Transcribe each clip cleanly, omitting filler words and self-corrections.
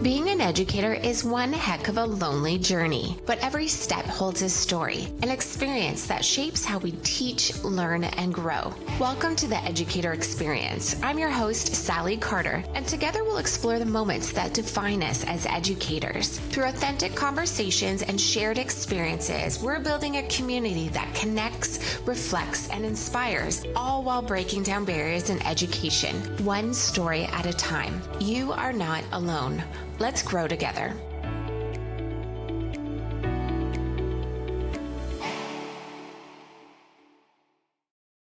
Being an educator is one heck of a lonely journey, but every step holds a story, an experience that shapes how we teach, learn, and grow. Welcome to the Educator Experience. I'm your host, Salli Carter, and together we'll explore the moments that define us as educators. Through authentic conversations and shared experiences, we're building a community that connects, reflects, and inspires, all while breaking down barriers in education, one story at a time. You are not alone. Let's grow together.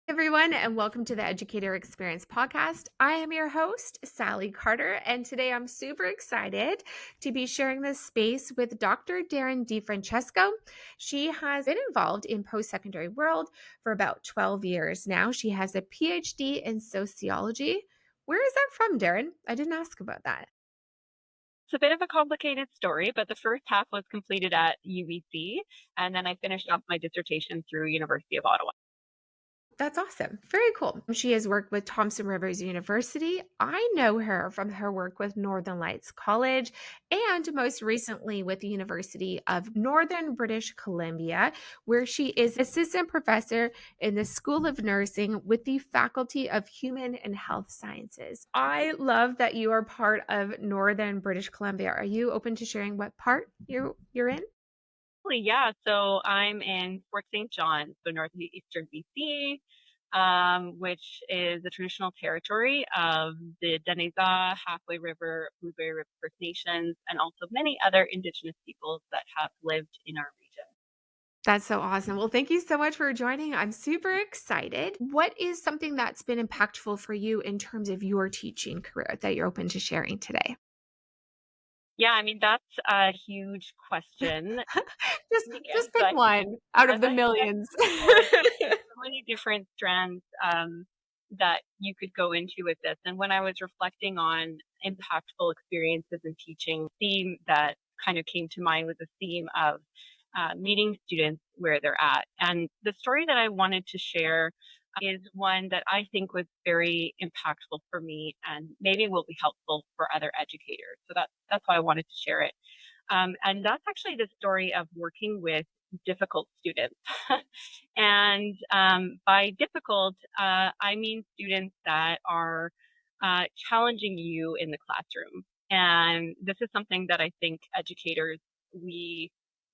Everyone, and welcome to the Educator Experience podcast. I am your host, Salli Carter, and today I'm super excited to be sharing this space with Dr. Darryn DiFrancesco. She has been involved in post-secondary world for about 12 years now. She has a PhD in sociology. Where is that from, Darryn? I didn't ask about that. It's a bit of a complicated story, but the first half was completed at UBC, and then I finished up my dissertation through University of Ottawa. That's awesome. Very cool. She has worked with Thompson Rivers University. I know her from her work with Northern Lights College and most recently with the University of Northern British Columbia, where she is assistant professor in the School of Nursing with the Faculty of Human and Health Sciences. I love that you are part of Northern British Columbia. Are you open to sharing what part you're in? Yeah, so I'm in Fort St. John, so northeastern BC, which is the traditional territory of the Denizah, Halfway River, Blueberry River First Nations, and also many other Indigenous peoples that have lived in our region. That's so awesome. Well, thank you so much for joining. I'm super excited. What is something that's been impactful for you in terms of your teaching career that you're open to sharing today? Yeah, I mean, that's a huge question. Just So pick one out of the millions. so many different strands that you could go into with this. And when I was reflecting on impactful experiences in teaching, theme that kind of came to mind was the theme of meeting students where they're at. And the story that I wanted to share is one that I think was very impactful for me and maybe will be helpful for other educators. So that's why I wanted to share it. And that's actually the story of working with difficult students. And by difficult, I mean students that are challenging you in the classroom. And this is something that I think educators,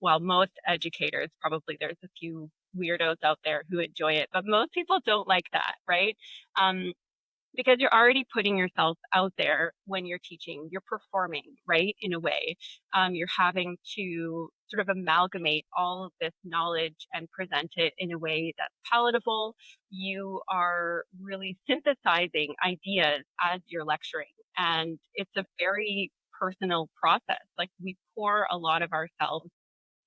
most educators, probably there's a few weirdos out there who enjoy it, but most people don't like that, right? Because you're already putting yourself out there when you're teaching, you're performing, right? In a way, you're having to sort of amalgamate all of this knowledge and present it in a way that's palatable. You are really synthesizing ideas as you're lecturing, and it's a very personal process. Like, we pour a lot of ourselves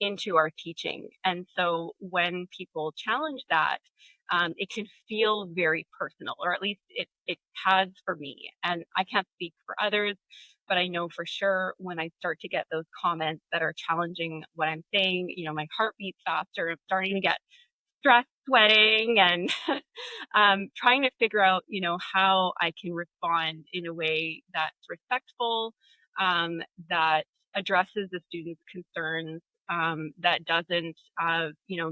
into our teaching. And so when people challenge that, it can feel very personal, or at least it has for me. And I can't speak for others, but I know for sure when I start to get those comments that are challenging what I'm saying, my heart beats faster. I'm starting to get stressed, sweating, and trying to figure out, how I can respond in a way that's respectful, that addresses the students' concerns, that doesn't,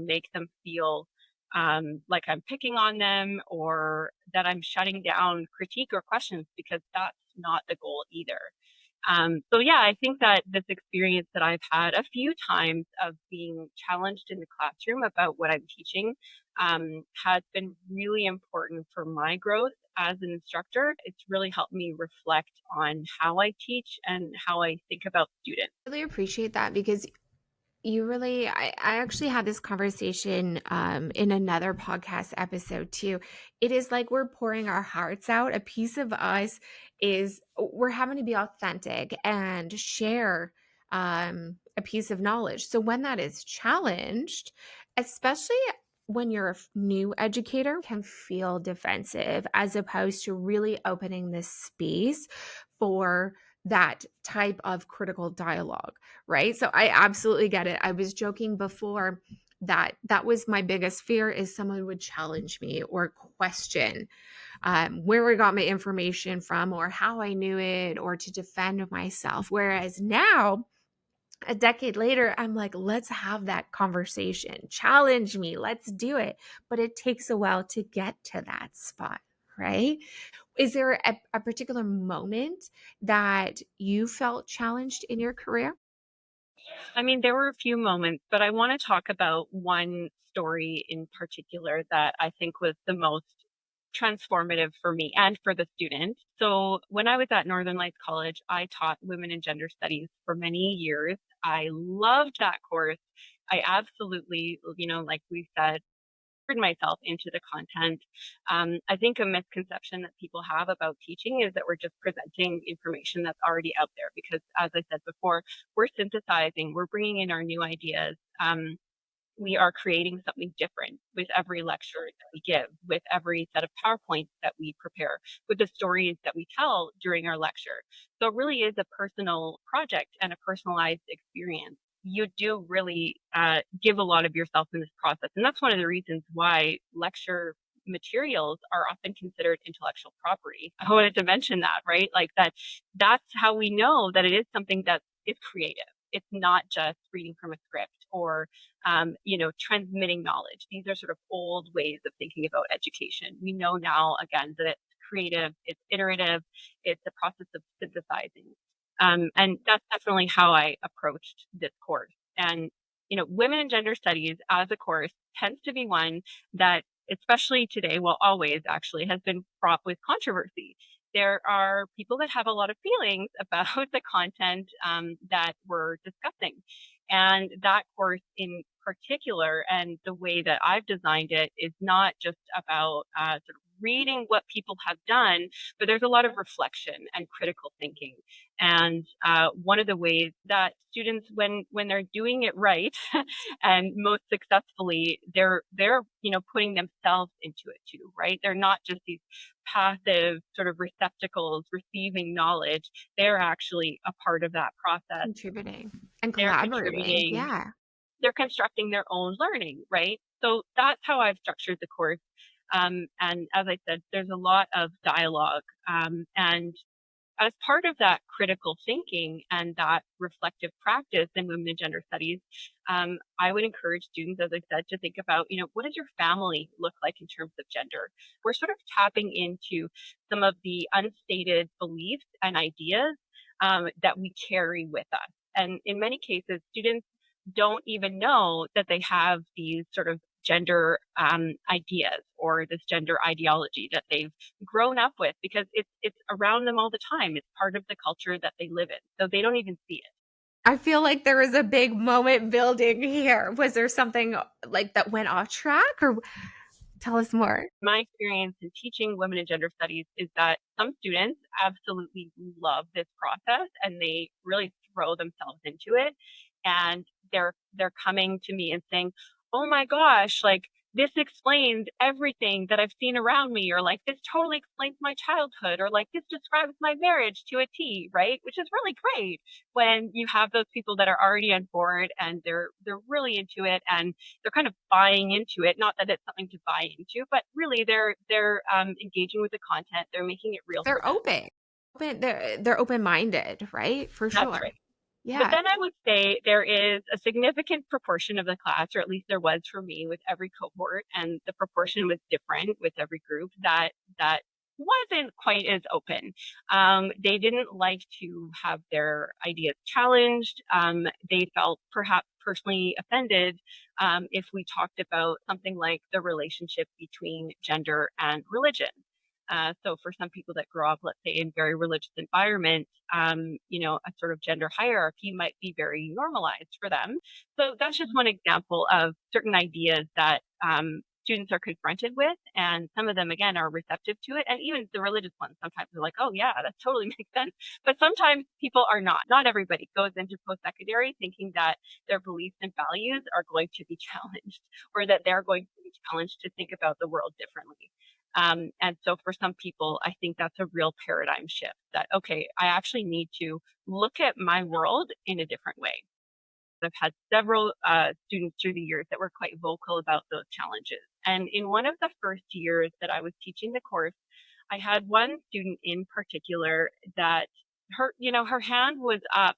make them feel like I'm picking on them or that I'm shutting down critique or questions, because that's not the goal either. So yeah, I think that this experience that I've had a few times of being challenged in the classroom about what I'm teaching has been really important for my growth as an instructor. It's really helped me reflect on how I teach and how I think about students. I really appreciate that because I actually had this conversation in another podcast episode too. It is like we're pouring our hearts out. A piece of us is we're having to be authentic and share a piece of knowledge. So when that is challenged, especially when you're a new educator, can feel defensive as opposed to really opening this space for that type of critical dialogue, right? So I absolutely get it. I was joking before that was my biggest fear, is someone would challenge me or question where I got my information from or how I knew it or to defend myself. Whereas now, a decade later, I'm like, let's have that conversation. Challenge me. Let's do it. But it takes a while to get to that spot, right? Is there a particular moment that you felt challenged in your career? I mean, there were a few moments, but I want to talk about one story in particular that I think was the most transformative for me and for the student. So, when I was at Northern Lights College, I taught women and gender studies for many years. I loved that course. I absolutely, like we said, myself into the content. I think a misconception that people have about teaching is that we're just presenting information that's already out there because, as I said before, we're synthesizing, we're bringing in our new ideas. We are creating something different with every lecture that we give, with every set of PowerPoints that we prepare, with the stories that we tell during our lecture. So it really is a personal project and a personalized experience. You do really give a lot of yourself in this process. And that's one of the reasons why lecture materials are often considered intellectual property. I wanted to mention that, right? Like that's how we know that it is something that is creative. It's not just reading from a script or transmitting knowledge. These are sort of old ways of thinking about education. We know now, again, that it's creative, it's iterative, it's a process of synthesizing. And that's definitely how I approached this course. And, women and gender studies as a course tends to be one that, especially today, well, always actually, has been fraught with controversy. There are people that have a lot of feelings about the content that we're discussing. And that course in particular, and the way that I've designed it, is not just about sort of reading what people have done, but there's a lot of reflection and critical thinking. And one of the ways that students, when they're doing it right and most successfully, they're putting themselves into it too, right? They're not just these passive sort of receptacles receiving knowledge. They're actually a part of that process. Contributing and They're collaborating. contributing, Yeah. they're constructing their own learning, right? So that's how I've structured the course. And as I said, there's a lot of dialogue. And as part of that critical thinking and that reflective practice in women and gender studies, I would encourage students, as I said, to think about, what does your family look like in terms of gender? We're sort of tapping into some of the unstated beliefs and ideas that we carry with us. And in many cases, students don't even know that they have these sort of gender ideas or this gender ideology that they've grown up with because it's around them all the time. It's part of the culture that they live in. So they don't even see it. I feel like there was a big moment building here. Was there something like that went off track or tell us more? My experience in teaching women and gender studies is that some students absolutely love this process and they really throw themselves into it. And they're coming to me and saying, "Oh my gosh, like this explains everything that I've seen around me," or like this totally explains my childhood, or like this describes my marriage to a T, right? Which is really great when you have those people that are already on board and they're really into it and they're kind of buying into it. Not that it's something to buy into, but really they're engaging with the content. They're making it real for They're them. open. They're open-minded, right? For That's sure. right. But Yeah. then I would say there is a significant proportion of the class, or at least there was for me with every cohort, and the proportion was different with every group that wasn't quite as open. They didn't like to have their ideas challenged. They felt perhaps personally offended if we talked about something like the relationship between gender and religion. So for some people that grow up, let's say in very religious environments, a sort of gender hierarchy might be very normalized for them. So that's just one example of certain ideas that students are confronted with, and some of them again are receptive to it, and even the religious ones sometimes are like, "Oh yeah, that totally makes sense." But sometimes people are not. Not everybody goes into post-secondary thinking that their beliefs and values are going to be challenged, or that they're going to be challenged to think about the world differently. And so for some people, I think that's a real paradigm shift that, okay, I actually need to look at my world in a different way. I've had several students through the years that were quite vocal about those challenges. And in one of the first years that I was teaching the course, I had one student in particular that her hand was up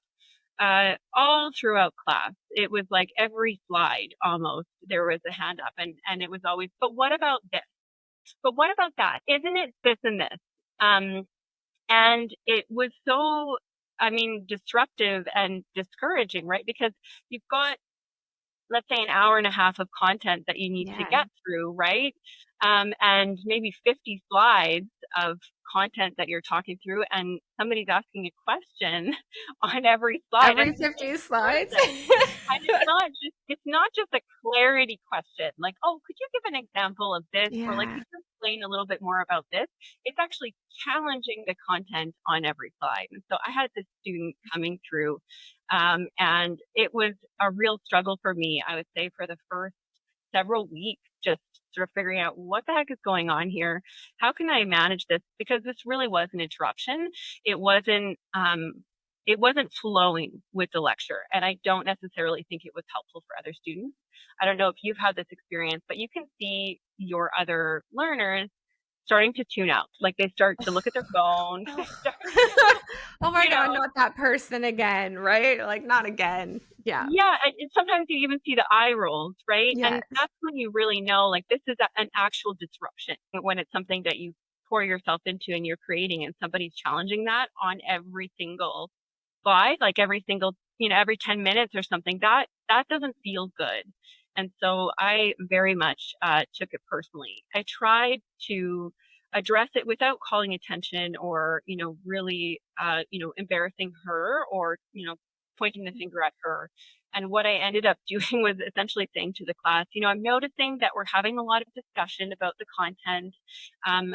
all throughout class. It was like every slide almost there was a hand up, and it was always, but what about this? But what about that? Isn't it this and this? And it was so, I mean, disruptive and discouraging, right? Because you've got, let's say, an hour and a half of content that you need to Yeah. get through, right? And maybe 50 slides of content that you're talking through, and somebody's asking a question on every slide, and Every the same 50 slides? person. And it's not just a clarity question, like, oh, could you give an example of this? Or like, Yeah. could you explain a little bit more about this? It's actually challenging the content on every slide. And so I had this student coming through, and it was a real struggle for me, I would say, for the first several weeks, just sort of figuring out what the heck is going on here. How can I manage this? Because this really was an interruption. It wasn't it wasn't flowing with the lecture, and I don't necessarily think it was helpful for other students. I don't know if you've had this experience, but you can see your other learners starting to tune out. Like they start to look at their phone, they Oh. start to, Oh my you God, know, not that person again, right? Like, not again. Yeah. yeah, and sometimes you even see the eye rolls, right? And Yes. that's when you really know, like, this is an actual disruption, when it's something that you pour yourself into and you're creating, and somebody's challenging that on every single slide, like every single, every 10 minutes or something. That doesn't feel good. And so I very much took it personally. I tried to address it without calling attention or, really, embarrassing her, or, pointing the finger at her. And what I ended up doing was essentially saying to the class, I'm noticing that we're having a lot of discussion about the content. Um,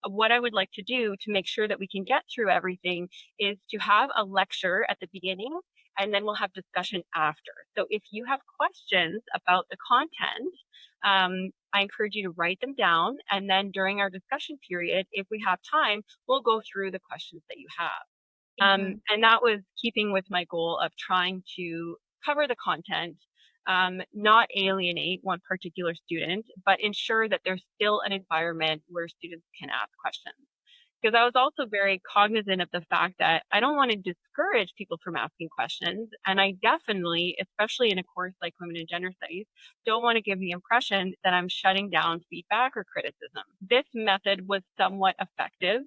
what I would like to do to make sure that we can get through everything is to have a lecture at the beginning, and then we'll have discussion after. So if you have questions about the content, I encourage you to write them down. And then during our discussion period, if we have time, we'll go through the questions that you have. Mhm. And that was keeping with my goal of trying to cover the content, not alienate one particular student, but ensure that there's still an environment where students can ask questions. Because I was also very cognizant of the fact that I don't want to discourage people from asking questions. And I definitely, especially in a course like Women and Gender Studies, don't want to give the impression that I'm shutting down feedback or criticism. This method was somewhat effective,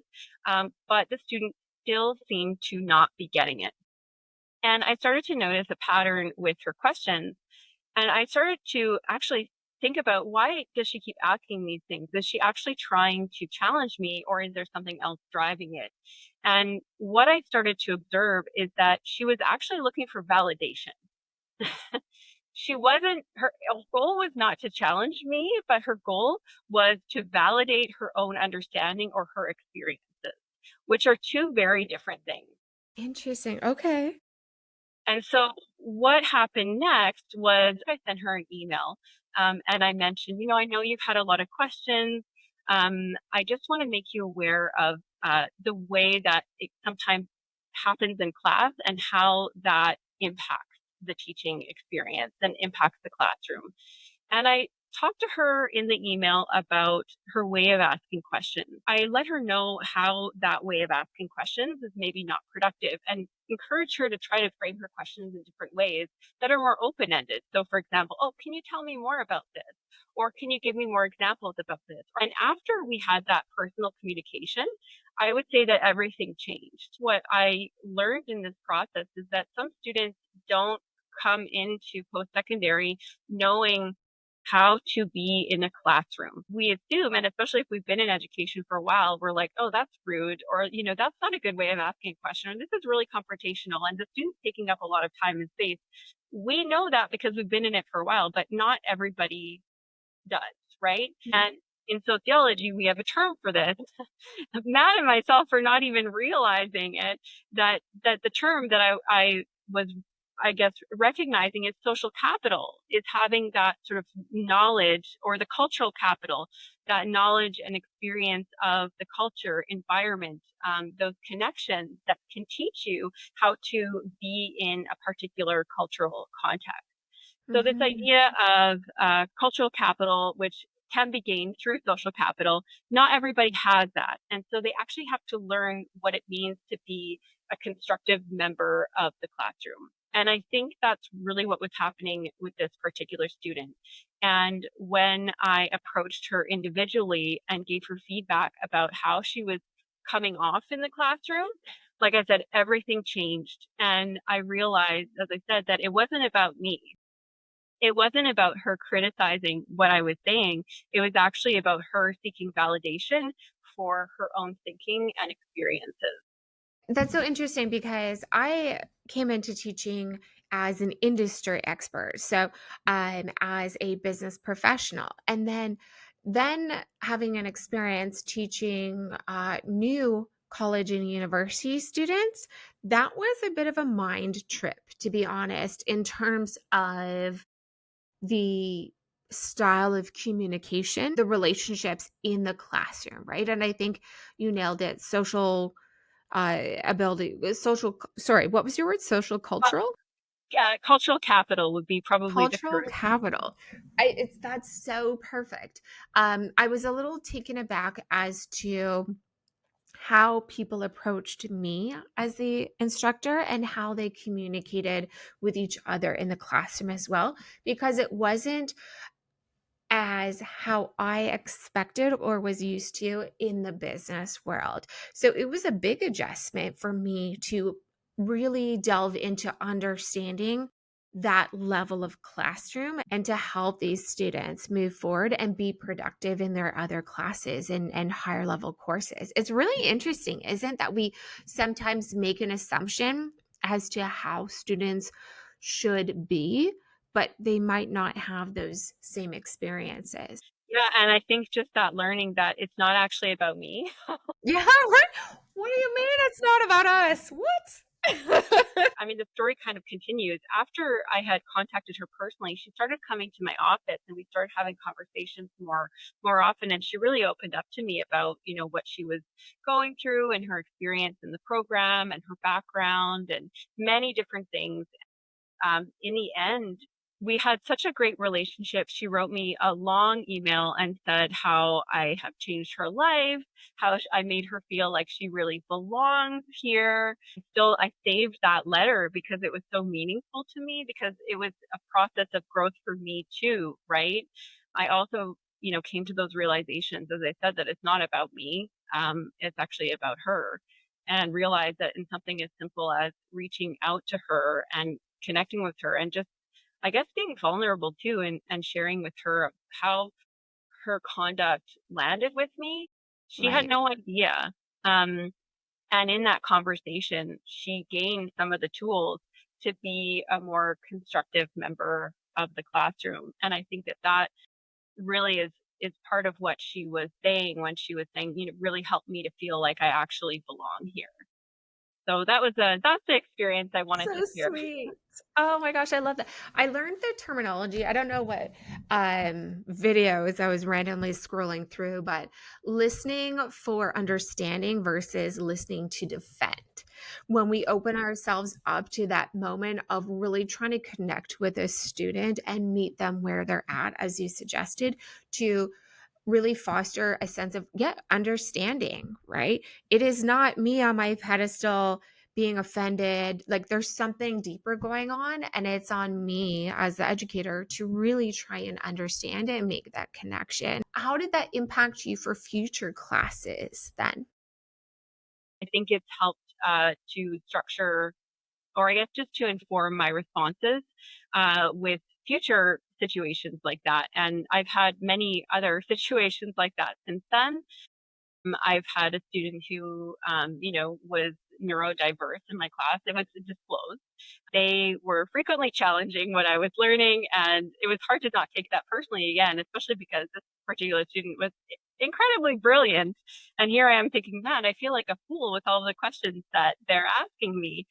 but the students still seemed to not be getting it. And I started to notice a pattern with her questions. And I started to actually think about, why does she keep asking these things? Is she actually trying to challenge me, or is there something else driving it? And what I started to observe is that she was actually looking for validation. She wasn't, her goal was not to challenge me, but her goal was to validate her own understanding or her experiences, which are two very different things. Interesting. Okay. And so what happened next was I sent her an email, and I mentioned, I know you've had a lot of questions. I just want to make you aware of the way that it sometimes happens in class, and how that impacts the teaching experience and impacts the classroom. And I talked to her in the email about her way of asking questions. I let her know how that way of asking questions is maybe not productive, and encourage her to try to frame her questions in different ways that are more open ended. So, for example, oh, can you tell me more about this? Or can you give me more examples about this? And after we had that personal communication, I would say that everything changed. What I learned in this process is that some students don't come into post secondary knowing how to be in a classroom. We assume, and especially if we've been in education for a while, we're like, oh, that's rude, or, that's not a good way of asking a question, or this is really confrontational, and the student's taking up a lot of time and space. We know that because we've been in it for a while, but not everybody does, right? And in sociology, we have a term for this. I'm mad at myself for not even realizing it, that the term that I was, I guess, recognizing is social capital, is having that sort of knowledge, or the cultural capital, that knowledge and experience of the culture, environment, those connections that can teach you how to be in a particular cultural context. So this Mhm. idea of cultural capital, which can be gained through social capital. Not everybody has that. And so they actually have to learn what it means to be a constructive member of the classroom. And I think that's really what was happening with this particular student. And when I approached her individually and gave her feedback about how she was coming off in the classroom, like I said, everything changed. And I realized, as I said, that it wasn't about me. It wasn't about her criticizing what I was saying. It was actually about her seeking validation for her own thinking and experiences. That's so interesting because I came into teaching as an industry expert, so as a business professional, and then having an experience teaching new college and university students, that was a bit of a mind trip, to be honest, in terms of the style of communication, the relationships in the classroom, right? And I think you nailed it. Social ability, social, sorry, what was your word? Social But cultural? yeah, cultural capital would be probably the Cultural correct. capital. It's that's so perfect. I was a little taken aback as to how people approached me as the instructor and how they communicated with each other in the classroom as well, because it wasn't as how I expected or was used to in the business world. So it was a big adjustment for me to really delve into understanding that level of classroom and to help these students move forward and be productive in their other classes and higher level courses. It's really interesting, isn't that we sometimes make an assumption as to how students should be, but they might not have those same experiences. Yeah, and I think just that learning that it's not actually about me. Yeah, right. What do you mean it's not about us? What? I mean, the story kind of continues. After I had contacted her personally, she started coming to my office and we started having conversations more often. And she really opened up to me about, what she was going through and her experience in the program and her background and many different things. In the end, we had such a great relationship. She wrote me a long email and said how I have changed her life, how I made her feel like she really belonged here. Still, I saved that letter because it was so meaningful to me because it was a process of growth for me too, right? I also, came to those realizations, as I said, that it's not about me. It's actually about her and realized that in something as simple as reaching out to her and connecting with her and just I guess being vulnerable too and sharing with her how her conduct landed with me. She had Right. no idea. Um, and in that conversation, she gained some of the tools to be a more constructive member of the classroom. And I think that that really is part of what she was saying when she was saying, really helped me to feel like I actually belong here. So that's the experience I wanted to So share. sweet. Oh my gosh, I love that. I learned the terminology. I don't know what videos I was randomly scrolling through, but listening for understanding versus listening to defend. When we open ourselves up to that moment of really trying to connect with a student and meet them where they're at, as you suggested, to really foster a sense of, yeah, understanding, right? It is not me on my pedestal being offended. Like there's something deeper going on, and it's on me as the educator to really try and understand it and make that connection. How did that impact you for future classes then? I think it's helped to structure or I guess just to inform my responses with future situations like that. And I've had many other situations like that since then. I've had a student who, was neurodiverse in my class. It was disclosed. They were frequently challenging what I was learning, and it was hard to not take that personally again, especially because this particular student was incredibly brilliant. And here I am thinking, man, I feel like a fool with all the questions that they're asking me.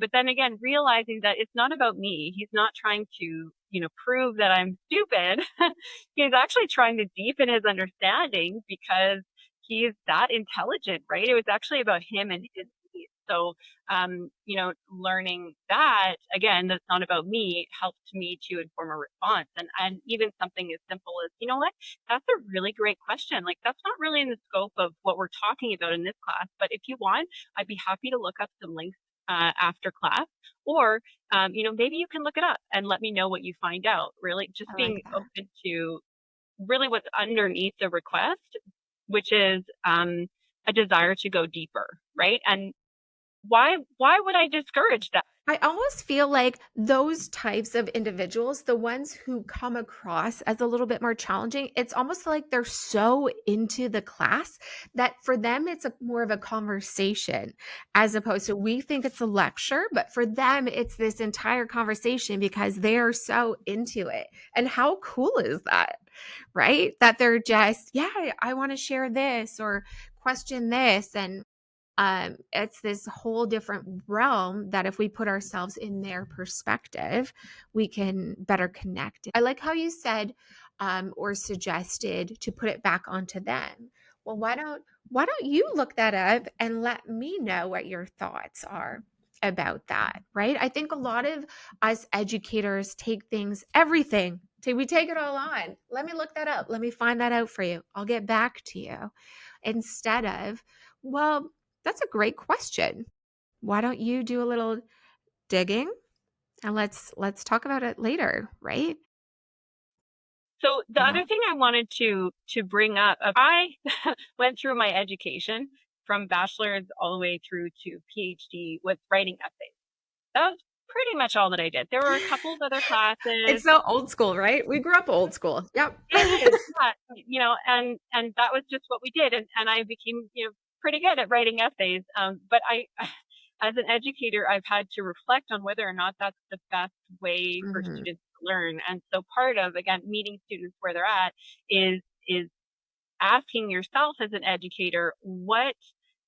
But then again, realizing that it's not about me. He's not trying to, prove that I'm stupid. He's actually trying to deepen his understanding because he's that intelligent, right? It was actually about him and his needs. so, learning that, again, that's not about me, helped me to inform a response. And even something as simple as, you know what, that's a really great question. Like, that's not really in the scope of what we're talking about in this class, but if you want, I'd be happy to look up some links after class, or maybe you can look it up and let me know what you find out. Really, just I like being that. open to really what's underneath the request, which is a desire to go deeper, right? And why would I discourage that? I almost feel like those types of individuals, the ones who come across as a little bit more challenging, it's almost like they're so into the class that for them it's more of a conversation, as opposed to, we think it's a lecture, but for them it's this entire conversation because they're so into it. And how cool is that? Right? That they're just, yeah, I want to share this or question this. And it's this whole different realm that if we put ourselves in their perspective, we can better connect. I like how you said or suggested to put it back onto them. Well, why don't you look that up and let me know what your thoughts are about that, right? I think a lot of us educators take things, everything, we take it all on. Let me look that up. Let me find that out for you. I'll get back to you. Instead of, well, that's a great question. Why don't you do a little digging and let's talk about it later, right? So the Yeah. other thing I wanted to bring up, I went through my education from bachelor's all the way through to PhD with writing essays. That was pretty much all that I did. There were a couple of other classes. It's so old school, right? We grew up old school. Yep. It is, yeah, and that was just what we did, and I became, pretty good at writing essays. But as an educator, I've had to reflect on whether or not that's the best way for Mhm. students to learn. And so part of, again, meeting students where they're at is asking yourself as an educator, what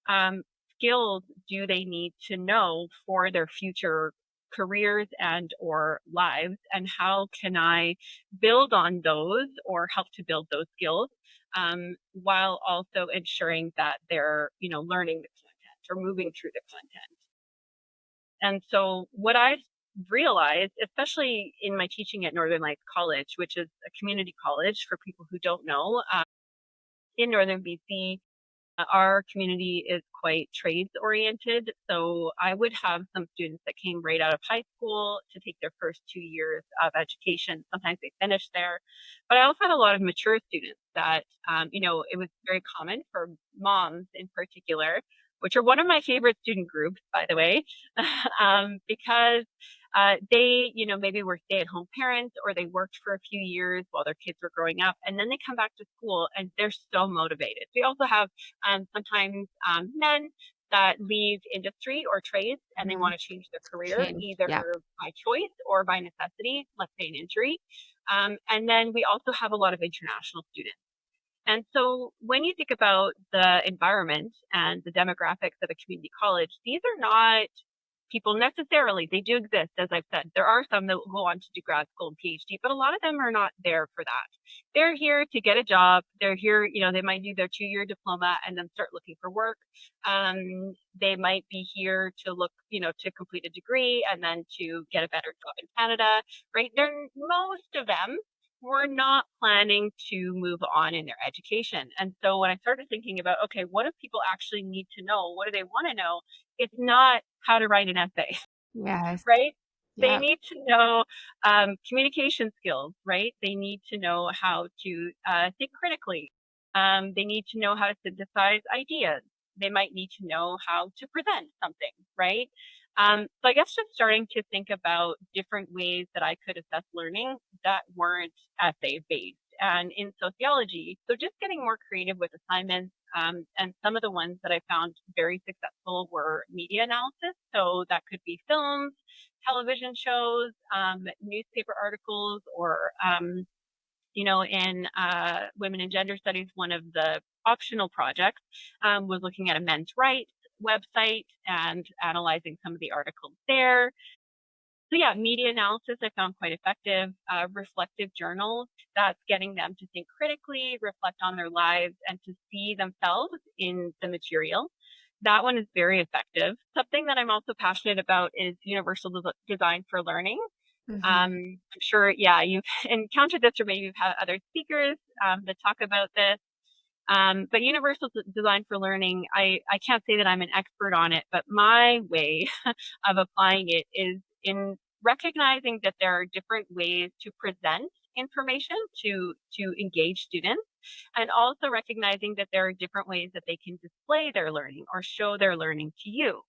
um, skills do they need to know for their future careers and or lives, and how can I build on those or help to build those skills, while also ensuring that they're learning the content or moving through the content. And so what I realized, especially in my teaching at Northern Lights College, which is a community college for people who don't know, in Northern BC, our community is quite trades oriented. So I would have some students that came right out of high school to take their first 2 years of education. Sometimes they finish there. But I also had a lot of mature students that, it was very common for moms in particular, which are one of my favorite student groups, by the way, because they, maybe were stay-at-home parents, or they worked for a few years while their kids were growing up, and then they come back to school and they're so motivated. We also have sometimes men that leave industry or trades and they want Mhm. to change their career Change. either Yep. by choice or by necessity, let's say an injury. And then we also have a lot of international students. And so when you think about the environment and the demographics of a community college, these are not people necessarily. They do exist, as I've said. There are some that will go on to do grad school and PhD, but a lot of them are not there for that. They're here to get a job. They're here, they might do their 2 year diploma and then start looking for work. They might be here to look, to complete a degree and then to get a better job in Canada, right? Most of them were not planning to move on in their education. And so when I started thinking about, okay, what do people actually need to know? What do they want to know? It's not how to write an essay, Yes. right? They Yep. need to know communication skills, right? They need to know how to think critically. They need to know how to synthesize ideas. They might need to know how to present something, right? So I guess just starting to think about different ways that I could assess learning that weren't essay based. And in sociology, so just getting more creative with assignments. And some of the ones that I found very successful were media analysis. So that could be films, television shows, newspaper articles, or, in women and gender studies, one of the optional projects was looking at a men's rights website and analyzing some of the articles there. So yeah, media analysis I found quite effective. Reflective journals, that's getting them to think critically, reflect on their lives, and to see themselves in the material. That one is very effective. Something that I'm also passionate about is universal design for learning. Mm-hmm. I'm sure, yeah, you've encountered this, or maybe you've had other speakers that talk about this. But universal design for learning, I can't say that I'm an expert on it, but my way of applying it is in recognizing that there are different ways to present information to engage students, and also recognizing that there are different ways that they can display their learning or show their learning to you.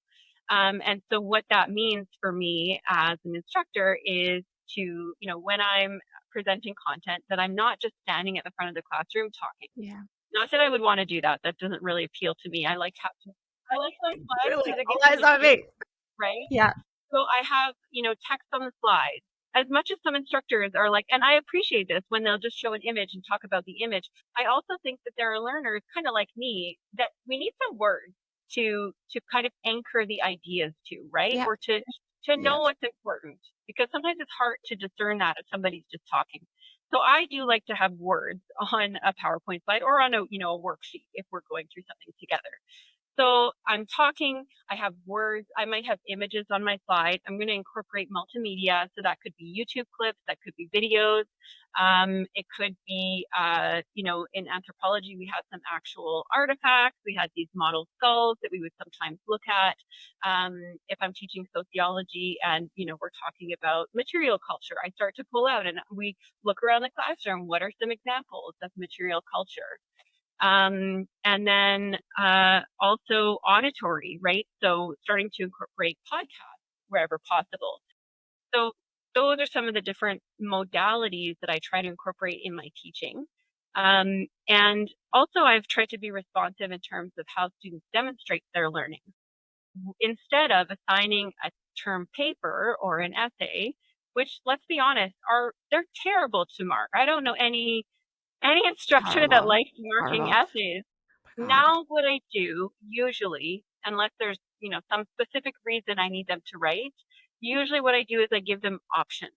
And so what that means for me as an instructor is to, when I'm presenting content, that I'm not just standing at the front of the classroom talking. Yeah. Not that I would want to do that. That doesn't really appeal to me. I like my slides Really, because it all gives me eyes the on view, me. right? Yeah. So I have, text on the slide. As much as some instructors are like, and I appreciate this when they'll just show an image and talk about the image. I also think that there are learners kind of like me that we need some words to kind of anchor the ideas to, right? Yep. Or to know Yep. what's important, because sometimes it's hard to discern that if somebody's just talking. So I do like to have words on a PowerPoint slide or on a worksheet if we're going through something together. So I'm talking, I have words, I might have images on my slide. I'm going to incorporate multimedia. So that could be YouTube clips, that could be videos. It could be, in anthropology, we have some actual artifacts. We had these model skulls that we would sometimes look at. If I'm teaching sociology and, we're talking about material culture, I start to pull out and we look around the classroom. What are some examples of material culture? And then also auditory, right? So starting to incorporate podcasts wherever possible. So those are some of the different modalities that I try to incorporate in my teaching. And also I've tried to be responsive in terms of how students demonstrate their learning. Instead of assigning a term paper or an essay, which, let's be honest, they're terrible to mark. I don't know any instructor that Horrible. likes marking Horrible. essays. Oh my God. Now what I do usually, unless there's, some specific reason I need them to write, usually what I do is I give them options.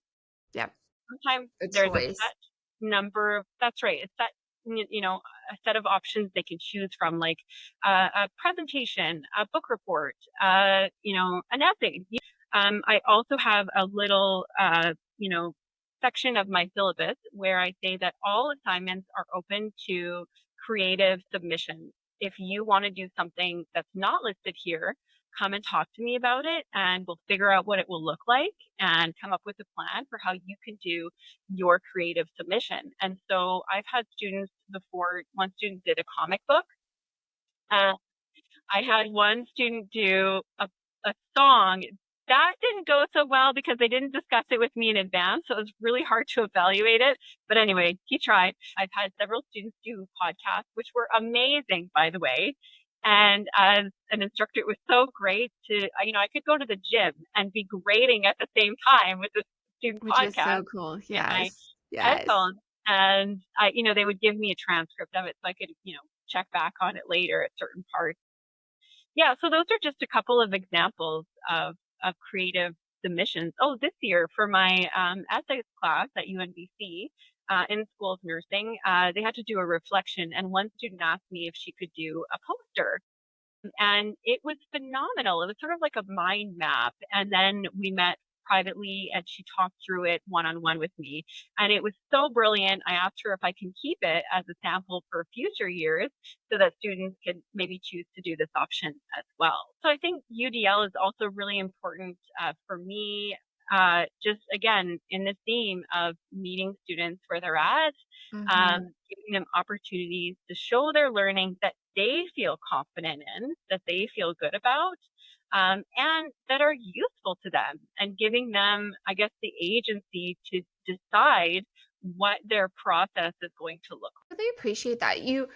Yep. Sometimes A there's a choice. set number of, that's right, it's that, a set of options they can choose from, like a presentation, a book report, an essay. I also have a little, section of my syllabus where I say that all assignments are open to creative submissions. If you want to do something that's not listed here, come and talk to me about it and we'll figure out what it will look like and come up with a plan for how you can do your creative submission. And so I've had students before, one student did a comic book. Uh, I had one student do a song. That didn't go so well because they didn't discuss it with me in advance. So it was really hard to evaluate it. But anyway, he tried. I've had several students do podcasts, which were amazing, by the way. And as an instructor, it was so great to, I could go to the gym and be grading at the same time with the student Which is podcast so cool. in my Yes. Yes. headphones. And they would give me a transcript of it so I could, check back on it later at certain parts. Yeah, so those are just a couple of examples of creative submissions. Oh, this year for my ethics class at UNBC in School of Nursing, they had to do a reflection, and one student asked me if she could do a poster, and it was phenomenal. It was sort of like a mind map. And then we met privately and she talked through it one-on-one with me. And it was so brilliant. I asked her if I can keep it as a sample for future years so that students can maybe choose to do this option as well. So I think UDL is also really important for me. Just again, in the theme of meeting students where they're at, Mm-hmm. giving them opportunities to show their learning that they feel confident in, that they feel good about, and that are useful to them, and giving them, I guess, the agency to decide what their process is going to look Really appreciate that. You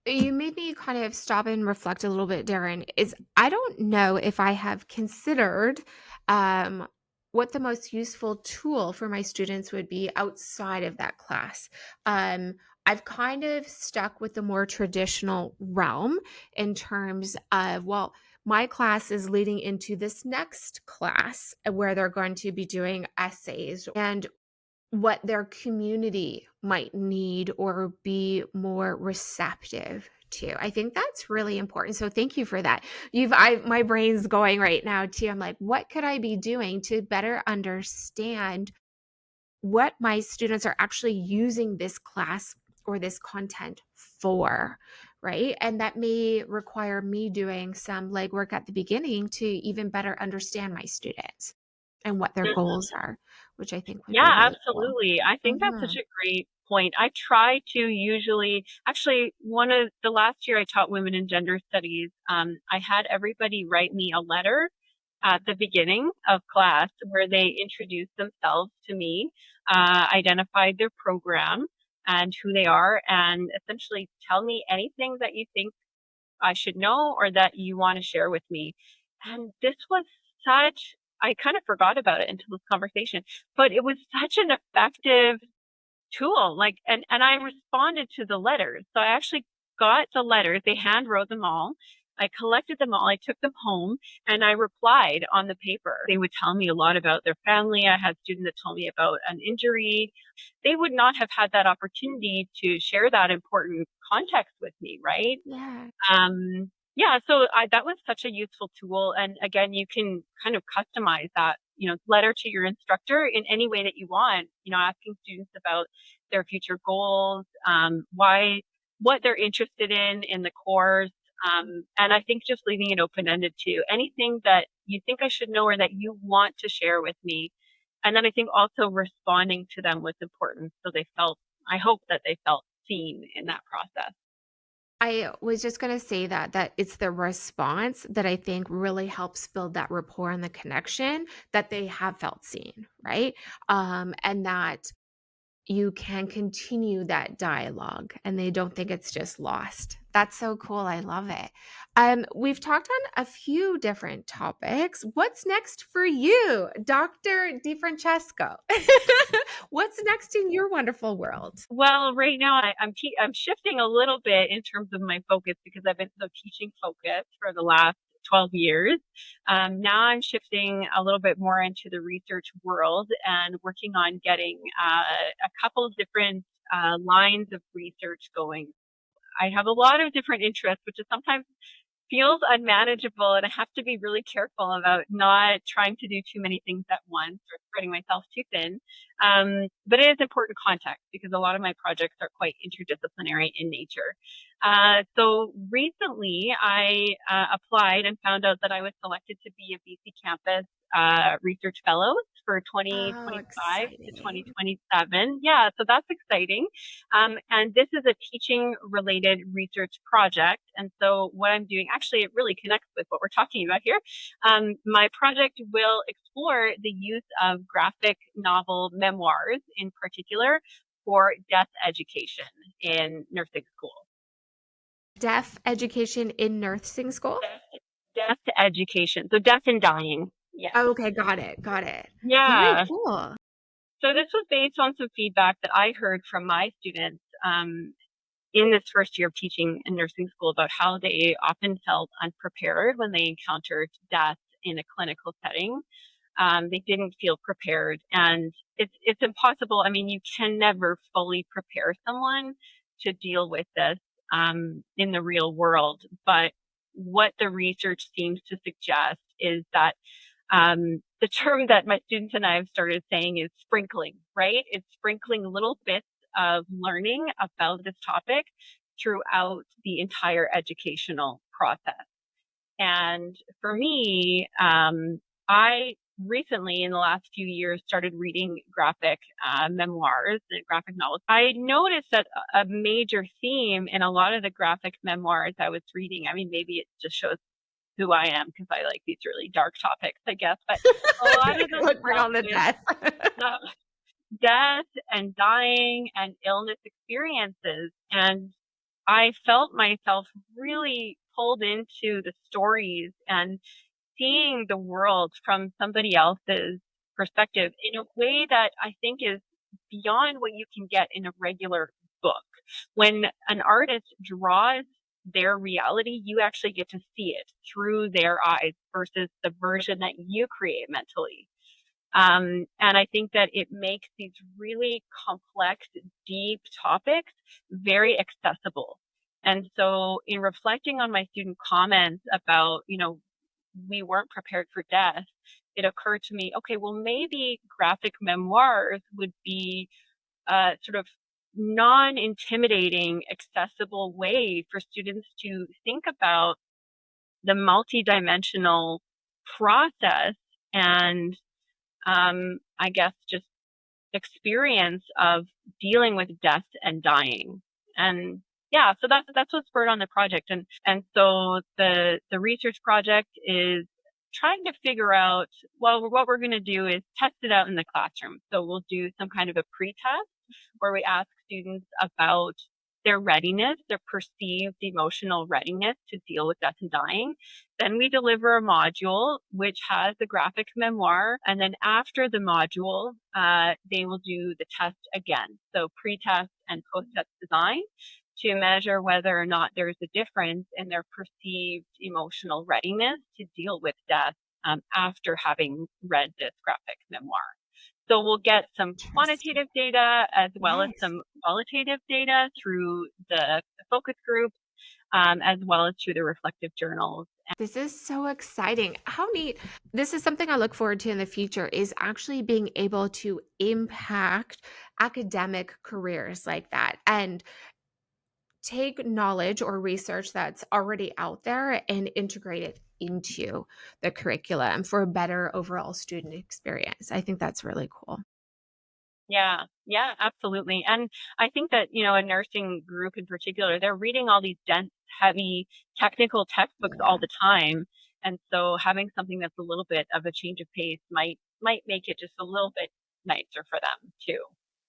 made me kind of stop and reflect a little bit, Darren. Is I don't know if I have considered what the most useful tool for my students would be outside of that class. Um, I've kind of stuck with the more traditional realm in terms of, well, my class is leading into this next class where they're going to be doing essays and what their community might need or be more receptive too. I think that's really important. So thank you for that. My brain's going right now too. I'm like, what could I be doing to better understand what my students are actually using this class or this content for, right? And that may require me doing some legwork at the beginning to even better understand my students and what their goals are, which I think would Yeah, be really cool. absolutely. I think that's Hmm. such a great point. I try to usually, actually, one of the last year I taught women and gender studies, I had everybody write me a letter at the beginning of class where they introduced themselves to me, identified their program and who they are, and essentially tell me anything that you think I should know or that you want to share with me. And this was such, I kind of forgot about it until this conversation, but it was such an effective tool. Like, and I responded to the letters. So I actually got the letters. They hand wrote them all. I collected them all. I took them home and I replied on the paper. They would tell me a lot about their family. I had students that told me about an injury. They would not have had that opportunity to share that important context with me, right? Yeah. Yeah, so that was such a useful tool. And again, you can kind of customize that, letter to your instructor in any way that you want, asking students about their future goals, what they're interested in the course. And I think just leaving it open-ended too. Anything that you think I should know or that you want to share with me. And then I think also responding to them was important. So I hope that they felt seen in that process. I was just going to say that it's the response that I think really helps build that rapport and the connection that they have felt seen, right? And that you can continue that dialogue and they don't think it's just lost. That's so cool. I love it. We've talked on a few different topics. What's next for you, Dr. DiFrancesco? What's next in your wonderful world? Well, right now I'm shifting a little bit in terms of my focus because I've been so teaching focused for the last 12 years. Now I'm shifting a little bit more into the research world and working on getting a couple of different lines of research going. I have a lot of different interests, which is sometimes feels unmanageable, and I have to be really careful about not trying to do too many things at once or spreading myself too thin. But it is important context because a lot of my projects are quite interdisciplinary in nature. So recently I applied and found out that I was selected to be a BC campus research fellows for Oh, 2025 to exciting. 2027. Yeah, so that's exciting. And this is a teaching related research project. And so what I'm doing, actually, it really connects with what we're talking about here. My project will explore the use of graphic novel memoirs in particular for death education in nursing school. Deaf education in nursing school? Death education. So death and dying. Yes. Oh, okay, got it, got it. Very Yeah. cool. So this was based on some feedback that I heard from my students in this first year of teaching in nursing school about how they often felt unprepared when they encountered death in a clinical setting. They didn't feel prepared, and it's impossible. I mean, you can never fully prepare someone to deal with this in the real world. But what the research seems to suggest is that the term that my students and I have started saying is sprinkling, right? It's sprinkling little bits of learning about this topic throughout the entire educational process. And for me, I recently, in the last few years, started reading graphic memoirs and graphic novels. I noticed that a major theme in a lot of the graphic memoirs I was reading, I mean, maybe it just shows who I am because I like these really dark topics, I guess, but a lot of the Look, bring stuff on the with death. uh, death and dying and illness experiences. And I felt myself really pulled into the stories and seeing the world from somebody else's perspective in a way that I think is beyond what you can get in a regular book. When an artist draws their reality, you actually get to see it through their eyes versus the version that you create mentally. And I think that it makes these really complex, deep topics very accessible. And so in reflecting on my student comments about, we weren't prepared for death, it occurred to me, okay, well, maybe graphic memoirs would be a sort of non-intimidating, accessible way for students to think about the multidimensional process and I guess just experience of dealing with death and dying. And yeah, so that's what spurred on the project. And so the research project is trying to figure out, well, what we're going to do is test it out in the classroom. So we'll do some kind of a pre-test where we ask students about their readiness, their perceived emotional readiness to deal with death and dying. Then we deliver a module which has the graphic memoir. And then after the module, they will do the test again. So pre-test and post-test design to measure whether or not there's a difference in their perceived emotional readiness to deal with death after having read this graphic memoir. So we'll get some quantitative data as well as some qualitative data through the focus groups, as well as through the reflective journals. This is so exciting. How neat. This is something I look forward to in the future, is actually being able to impact academic careers like that and take knowledge or research that's already out there and integrate it into the curriculum for a better overall student experience. I think that's really cool. Yeah, absolutely. And I think that, a nursing group in particular, they're reading all these dense, heavy technical textbooks all the time. And so having something that's a little bit of a change of pace might make it just a little bit nicer for them too.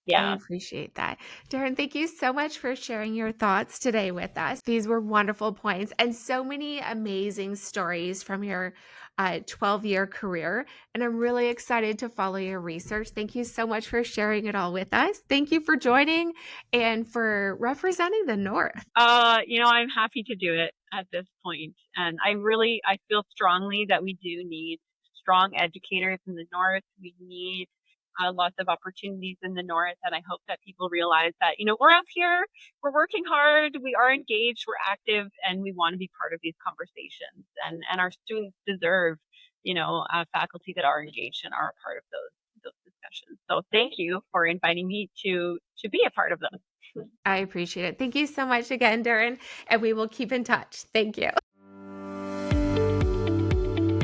I Yeah. appreciate that. Darryn, thank you so much for sharing your thoughts today with us. These were wonderful points and so many amazing stories from your 12-year career. And I'm really excited to follow your research. Thank you so much for sharing it all with us. Thank you for joining and for representing the North. I'm happy to do it at this point. And I feel strongly that we do need strong educators in the North. We need lots of opportunities in the North. And I hope that people realize that, we're up here, we're working hard, we are engaged, we're active, and we want to be part of these conversations. And our students deserve, faculty that are engaged and are a part of those discussions. So thank you for inviting me to be a part of them. I appreciate it. Thank you so much again, Darryn, and we will keep in touch. Thank you.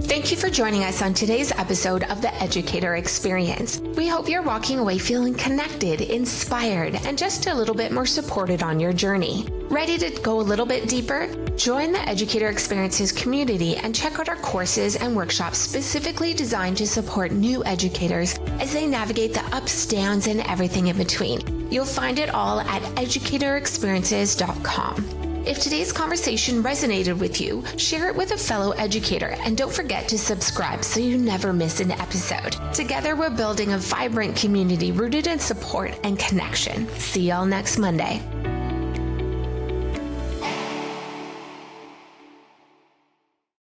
Thank you for joining us on today's episode of the Educator Experience. We hope you're walking away feeling connected, inspired, and just a little bit more supported on your journey. Ready to go a little bit deeper? Join the Educator Experiences community and check out our courses and workshops specifically designed to support new educators as they navigate the ups, downs, and everything in between. You'll find it all at educatorexperiences.com. If today's conversation resonated with you, share it with a fellow educator and don't forget to subscribe so you never miss an episode. Together, we're building a vibrant community rooted in support and connection. See y'all next Monday.